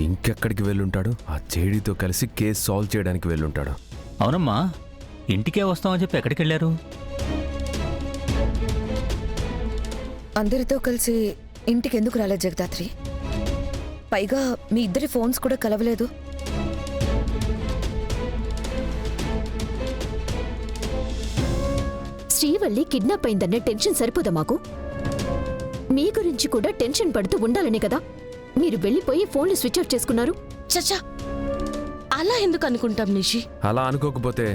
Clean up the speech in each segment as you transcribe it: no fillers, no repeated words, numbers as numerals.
ఇంకెక్కడికి వెళ్ళుంటాడు? ఆ జేడీతో కలిసి కేసు సాల్వ్ చేయడానికి వెళ్ళుంటాడు. అవునమ్మా, ఇంటికే వస్తామని చెప్పి ఎక్కడికి వెళ్ళారు? అందరితో కలిసి ఇంటికి ఎందుకు రాలేదు జగదాత్రి? పైగా మీ ఇద్దరి ఫోన్స్ కూడా కలవలేదు. శ్రీవల్లి కిడ్నాప్ అయిందనే టెన్షన్ సరిపోదా మాకు? మీ గురించి కూడా టెన్షన్ పడుతూ ఉండాలనే కదా మీరు వెళ్ళిపోయి ఫోన్లు స్విచ్ ఆఫ్ చేసుకున్నారు. చచ్చా, అలా ఎందుకు అనుకుంటాం నిషి? అలా అనుకోకపోతే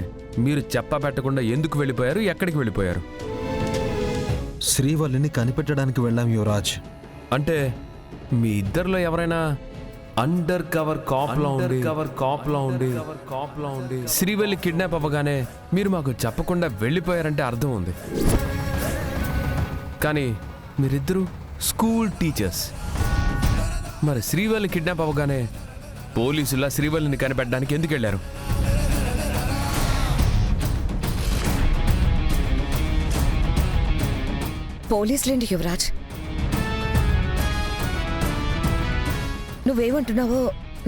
మీరు చెప్పబెట్టకుండా ఎందుకు వెళ్ళిపోయారు, ఎక్కడికి వెళ్ళిపోయారు? శ్రీవల్లిని కనిపెట్టడానికి వెళ్ళాం యువరాజ్. అంటే మీ ఇద్దరిలో ఎవరైనా అండర్ కవర్ కాప్లా ఉండి శ్రీవల్లి కిడ్నాప్ అవ్వగానే మీరు మాకు చెప్పకుండా వెళ్ళిపోయారంటే అర్థం ఉంది. కానీ మీరిద్దరూ స్కూల్ టీచర్స్. మరి శ్రీవల్లి కిడ్నాప్ అవ్వగానే పోలీసులా శ్రీవల్లిని కనిపెట్టడానికి ఎందుకు వెళ్ళారు? పోలీసులేంటి యువరాజ్? నువ్వేమంటున్నావో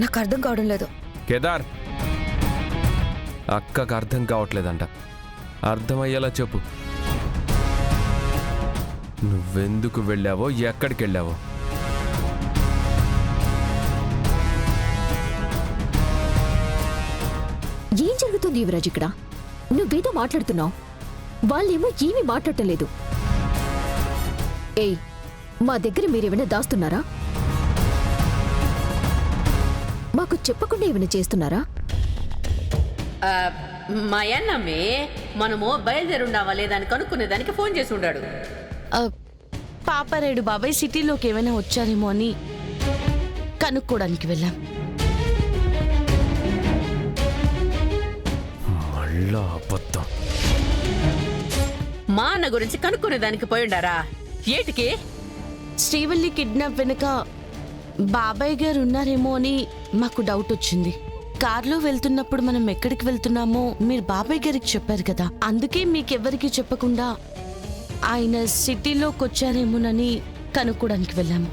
నాకు అర్థం కావడం లేదు. కేదార్, అక్కకు అర్థం కావట్లేదంట. అర్థమయ్యేలా చెప్పు. నువ్వెందుకు వెళ్ళావో, ఎక్కడికి వెళ్ళావో? ఏం జరుగుతుంది యువరాజ్ ఇక్కడ? నువ్వేదో మాట్లాడుతున్నావు, వాళ్ళేమో ఏమీ మాట్లాడటం లేదు. ఏయ్, మా దగ్గర మీరేమైనా దాస్తున్నారా? మాకు చెప్పకుండా ఏమైనా చేస్తున్నారా? మా అన్నమ్మే మనము బయలుదేరుండావా లేదని కనుక్కునేదానికి ఫోన్ చేసి ఉండాడు. పాపారాయుడు బాబాయ్ సిటీలోకి ఏమైనా వచ్చారేమో అని కనుక్కోడానికి వెళ్ళాం. మళ్ళా అబద్ధం. మా అన్న గురించి కనుక్కునేదానికి పోయిండారా? ఏటికి? శ్రీవల్లి కిడ్నాప్ వెనుక బాబాయ్ గారు ఉన్నారేమో అని మాకు డౌట్ వచ్చింది. కార్లో వెళ్తున్నప్పుడు మనం ఎక్కడికి వెళ్తున్నామో మీరు బాబాయ్ గారికి చెప్పారు కదా, అందుకే మీకెవ్వరికి చెప్పకుండా ఆయన సిటీలోకి వచ్చారేమోనని కనుక్కోడానికి వెళ్ళాము.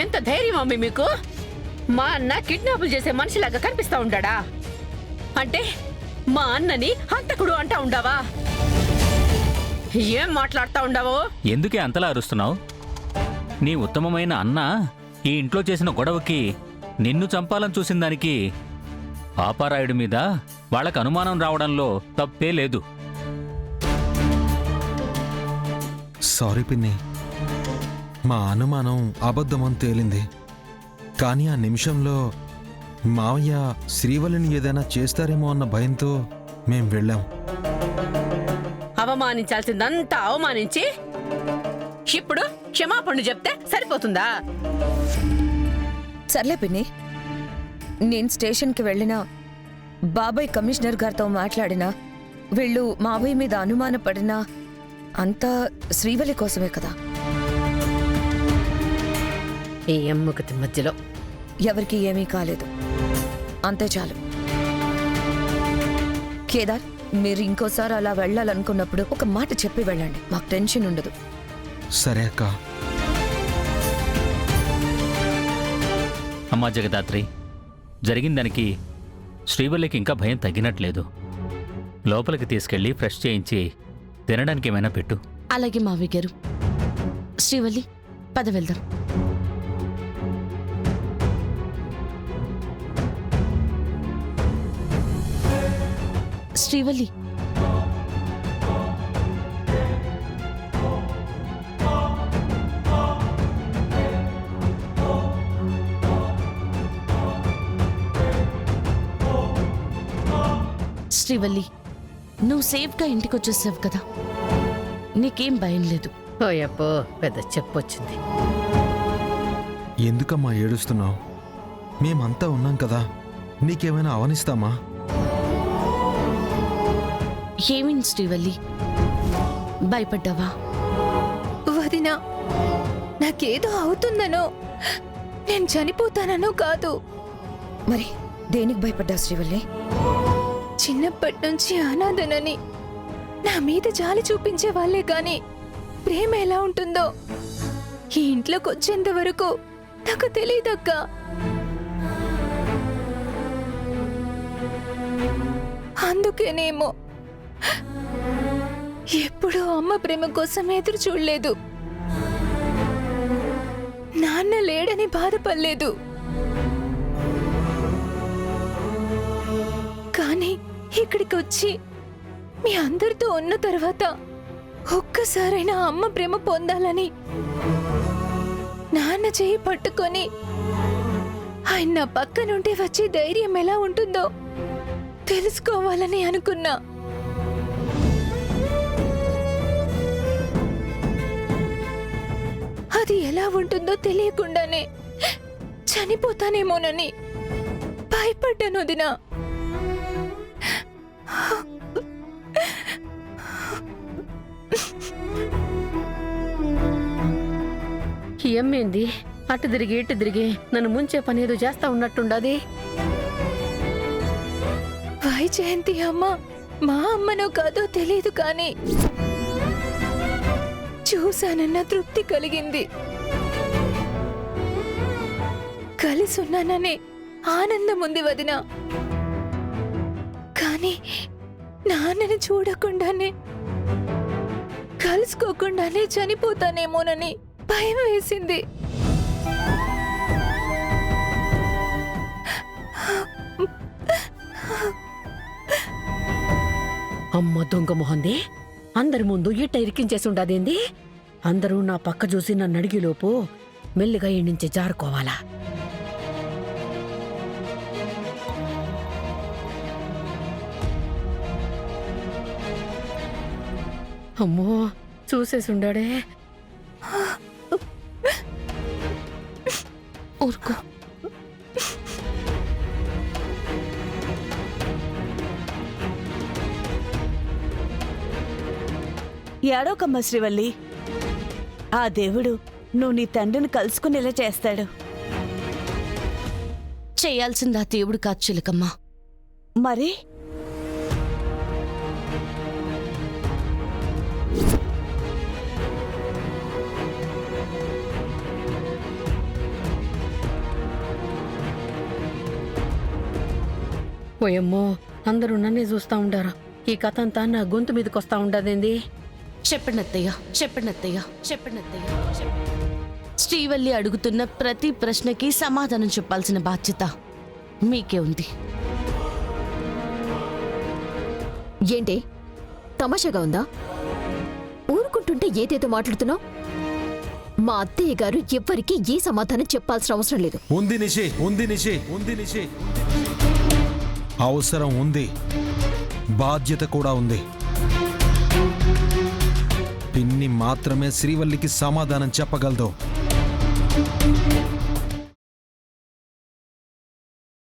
ఎంత ధైర్యం అమ్మి మీకు? మా అన్న కిడ్నాపులు చేసే మనిషిలాగా కనిపిస్తా ఉంటాడా? అంటే మా అన్నని హంతకుడు అంటా ఉండావా? ఏం మాట్లాడుతా ఉండావో? ఎందుకే అంతలా అరుస్తున్నావు? నీ ఉత్తమమైన అన్న ఈ ఇంట్లో చేసిన గొడవకి నిన్ను చంపాలని చూసిన దానికి పాపారాయుడి మీద వాళ్ళకు అనుమానం రావడంలో తప్పే లేదు. సారీ పిన్ని, మా అనుమానం అబద్ధమని తేలింది. కానీ ఆ నిమిషంలో మావయ్య శ్రీవల్లిని ఏదైనా చేస్తారేమో అన్న భయంతో మేం వెళ్ళాం. అవమానించాల్సిందంతా అవమానించి ఇప్పుడు క్షమాపణ చెప్తే సరిపోతుందా? సర్లే పిన్ని, నేను స్టేషన్కి వెళ్ళినా, బాబాయ్ కమిషనర్ గారితో మాట్లాడినా, వీళ్ళు మావయ్య మీద అనుమానపడినా అంతా శ్రీవల్లి కోసమే కదా. ఈ అమ్మకతి మధ్యలో ఎవరికి ఏమీ కాలేదు, అంతే చాలు. కేదార్, మీరు ఇంకోసారి అలా వెళ్ళాలనుకున్నప్పుడు ఒక మాట చెప్పి వెళ్ళండి, మాకు టెన్షన్ ఉండదు. సరే అక్క. అమ్మా జగదాత్రి, జరిగిన దానికి శ్రీవల్లికి ఇంకా భయం తగ్గినట్లేదు. లోపలికి తీసుకెళ్లి ఫ్రెష్ చేయించి తినడానికి ఏమైనా పెట్టు. అలాగే మావయ్య గారు. శ్రీవల్లి, పద వెళ్దాం. శ్రీవల్లి, శ్రీవల్లి, నువ్వు సేఫ్గా ఇంటికి వచ్చేసావు కదా, నీకేం భయం లేదు. ఓయప్పో, పెద్ద చెప్పొచ్చింది. ఎందుకమ్మా ఏడుస్తున్నావు? మేమంతా ఉన్నాం కదా, నీకేమైనా అవనిస్తామా? ఏమింది శ్రీవల్లి, భయపడ్డావా? వదినా, నాకేదో అవుతుందనో, నేను చనిపోతాననో కాదు. మరి దేనికి భయపడ్డా శ్రీవల్లి? చిన్నప్పటి నుంచి అనాథనని నా మీద జాలి చూపించే వాళ్ళే గాని ప్రేమ ఎలా ఉంటుందో ఈ ఇంట్లోకి వచ్చేంత వరకు నాకు తెలియదక్క. అందుకేనేమో ఎప్పుడూ అమ్మ ప్రేమ కోసం ఎదురు చూడలేదు, నాన్న లేడని బాధపడలేదు. కానీ ఇక్కడికి వచ్చి మీ అందరితో ఉన్న తర్వాత ఒక్కసారైనా అమ్మ ప్రేమ పొందాలని నాన్న చేయి పట్టుకొని ఆయన నా పక్క నుండి వచ్చే ధైర్యం ఎలా ఉంటుందో తెలుసుకోవాలని అనుకున్నా. అది ఎలా ఉంటుందో తెలియకుండానే చనిపోతానేమోనని భయపడ్డాను వదినా. ఏమైంది? అటు తిరిగి ఇటు తిరిగి నన్ను ముంచే పని ఏదో చేస్తా ఉన్నట్టుండది. వైజయంతి అమ్మ మా అమ్మనో కాదో తెలియదు, కానీ చూశానన్న తృప్తి కలిగింది, కలిసున్నాననే ఆనందం ఉంది వదిన. కానీ నాన్నని చూడకుండానే కలుసుకోకుండానే చనిపోతానేమోనని భయం వేసింది. అమ్మ దొంగ మొహంది, అందరి ముందు ఇట్ట ఇరికించేసి ఉండదేంది? అందరూ నా పక్క చూసి నన్ను అడిగేలోపు మెల్లిగా ఈ నుంచి జారుకోవాలా? అమ్మో, చూసేసి ఉండాడే. ఊరుకో. ఏడోకమ్మ శ్రీవల్లి, ఆ దేవుడు నువ్వు నీ తండ్రిని కలుసుకునేలా చేస్తాడు. చేయాల్సిందా దేవుడు కాదు చిలకమ్మ. మరి ఓయమ్మో, అందరూ నన్నే చూస్తా ఉండారు. ఈ కథ అంతా నా గొంతు మీదకొస్తా ఉండదేంది? చెప్పండి అత్తయ్య, చెప్పండి అత్తయ్య, చెప్పండి అత్తయ్య. శ్రీవల్లి అడుగుతున్న ప్రతి ప్రశ్నకి సమాధానం చెప్పాల్సిన బాధ్యత మీకే ఉంది. ఏంటి తమాషాగా ఉందా? ఊరుకుంటుంటే ఏదేదో మాట్లాడుతున్నావు. మా అత్తయ్య గారు ఎవ్వరికీ ఏ సమాధానం చెప్పాల్సిన అవసరం లేదు. ఉంది నిషి, ఉంది నిషి, ఉంది నిషి. అవసరం ఉంది, బాధ్యత కూడా ఉంది. పిన్ని మాత్రమే శ్రీవల్లికి సమాధానం చెప్పగలదు.